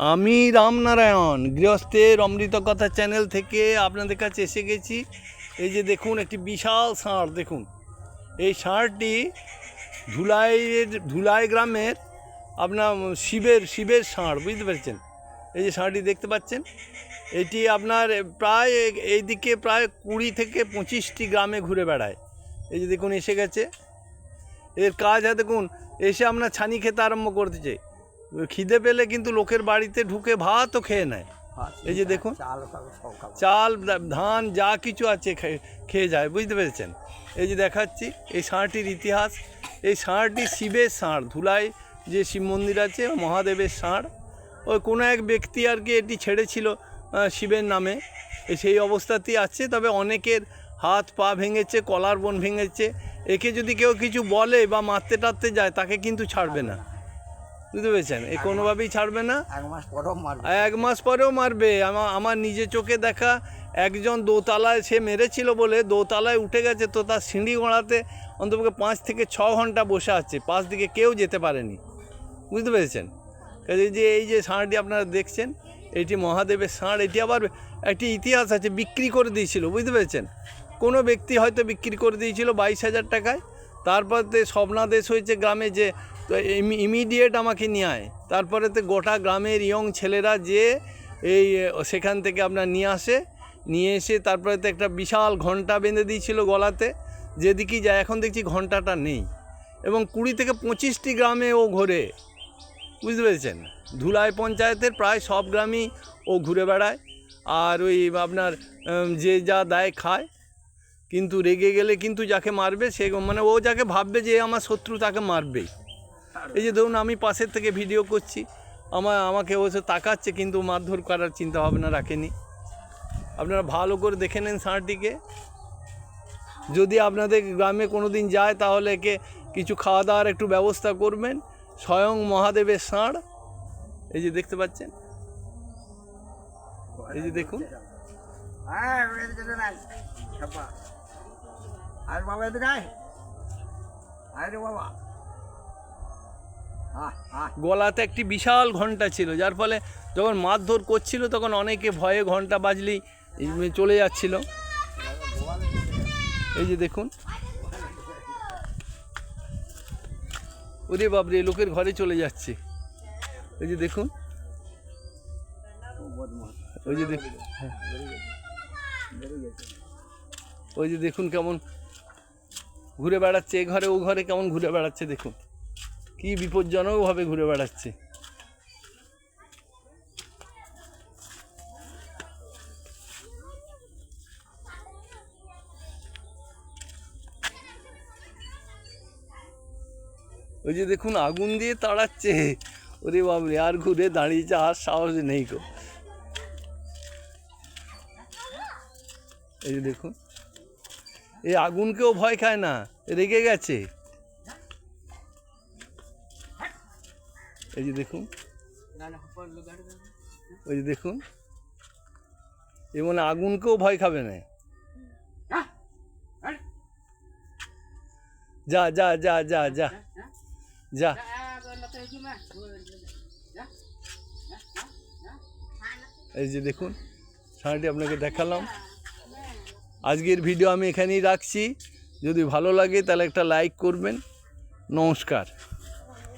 আমি রামনারায়ণ গৃহস্থের অমৃত কথা চ্যানেল থেকে আপনাদের কাছে এসে গেছি। এই যে দেখুন একটি বিশাল ষাঁড়, দেখুন এই ষাঁড়টি ধুলাই গ্রামের আপনার শিবের ষাঁড়, বুঝতে পেরেছেন। এই যে ষাঁড়টি দেখতে পাচ্ছেন, এটি আপনার প্রায় এইদিকে প্রায় 20 থেকে 25টি গ্রামে ঘুরে বেড়ায়। এই যে দেখুন এসে গেছে, এর কাজ হয় দেখুন, এসে আপনার ছানি খেতে আরম্ভ করতেছে। খিদে পেলে কিন্তু লোকের বাড়িতে ঢুকে ভাতও খেয়ে নেয়। এই যে দেখুন চাল ধান যা কিছু আছে খেয়ে যায়, বুঝতে পেরেছেন। এই যে দেখাচ্ছি এই ষাঁড়টির ইতিহাস। এই ষাঁড়টি শিবের ষাঁড়, ধুলাই যে শিব মন্দির আছে মহাদেবের ষাঁড়। ওই কোনো এক ব্যক্তি আর কি এটি ছেড়েছিল শিবের নামে, সেই অবস্থাতেই আছে। তবে অনেকের হাত পা ভেঙেছে, কলার বোন ভেঙেছে। একে যদি কেউ কিছু বলে বা মারতে টারতে যায় তাকে কিন্তু ছাড়বে না, বুঝতে পেরেছেন। এ কোনোভাবেই ছাড়বে না, 1 মাস পরেও মারবে। আমার নিজে চোখে দেখা একজন দোতলায় সে মেরেছিল বলে দোতলায় উঠে গেছে, তো তার সিঁড়ি গোড়াতে অন্তপক্ষে 5 থেকে 6 ঘন্টা বসে আছে, পাশ দিকে কেউ যেতে পারেনি, বুঝতে পেরেছেন। এই যে ষাঁড়টি আপনারা দেখছেন, এটি মহাদেবের ষাঁড়। এটি আবার একটি ইতিহাস আছে, বিক্রি করে দিয়েছিল, বুঝতে পেরেছেন। কোনো ব্যক্তি হয়তো বিক্রি করে দিয়েছিল 22,000 টাকায়। তারপর স্বপ্নাদেশ হয়েছে গ্রামে যে ইমিডিয়েট আমাকে নিয়ে আয়। তারপরে তো গোটা গ্রামের ইয়ং ছেলেরা যে এই সেখান থেকে আপনার নিয়ে এসে তারপরে তো একটা বিশাল ঘন্টা বেঁধে দিয়েছিল গলাতে, যেদিকেই যায়। এখন দেখছি ঘন্টাটা নেই, এবং 20 থেকে 25টি গ্রামে ও ঘোরে, বুঝতে পেরেছেন। ধুলাই পঞ্চায়েতের প্রায় সব গ্রামেই ও ঘুরে বেড়ায়। আর ওই আপনার যে যা দায় খায়, কিন্তু রেগে গেলে কিন্তু যাকে মারবে সে মানে ও যাকে ভাববে যে আমার শত্রু তাকে মারবেই। এই যে ধরুন আমি পাশের থেকে ভিডিও করছি, আমাকে অবশ্য তাকাচ্ছে, কিন্তু মারধর করার চিন্তা ভাবনা রাখেনি। আপনারা ভালো করে দেখে নেন ষাঁড়টিকে। যদি আপনাদের গ্রামে কোনো দিন যায় তাহলে একে কিছু খাওয়া দাওয়ার একটু ব্যবস্থা করবেন। স্বয়ং মহাদেবের ষাঁড়, এই যে দেখতে পাচ্ছেন। এই যে দেখুন, গলাতে একটি বিশাল ঘন্টা ছিল, যার ফলে যখন মারধর করছিল তখন অনেকে ভয়ে ঘন্টা বাজলেই চলে যাচ্ছিল। এই যে দেখুন, ওরে বাপরে, লোকের ঘরে চলে যাচ্ছে। এই যে দেখুন, ওই যে দেখুন, ওই যে দেখুন কেমন ঘুরে বেড়াচ্ছে, এ ঘরে ও ঘরে কেমন ঘুরে বেড়াচ্ছে, দেখুন কি বিপজ্জনকভাবে ঘুরে বেড়াচ্ছে। ওই যে দেখুন আগুন দিয়ে তাড়াচ্ছে, ওরে বাবরে, আর ঘুরে দাঁড়িয়েছে, আর সাহস নেই গো। এই যে দেখুন, এই আগুনকেও ভয় খায় না, রেগে গেছে। এই যে দেখুন, ওই যে দেখুন, এমন আগুনকেও ভয় খাবে না। যা যা যা যা যা যা। এই যে দেখুন ষাঁড়টি আপনাকে দেখালাম। আজকের ভিডিও আমি এখানেই রাখছি। যদি ভালো লাগে তাহলে একটা লাইক করবেন। নমস্কার।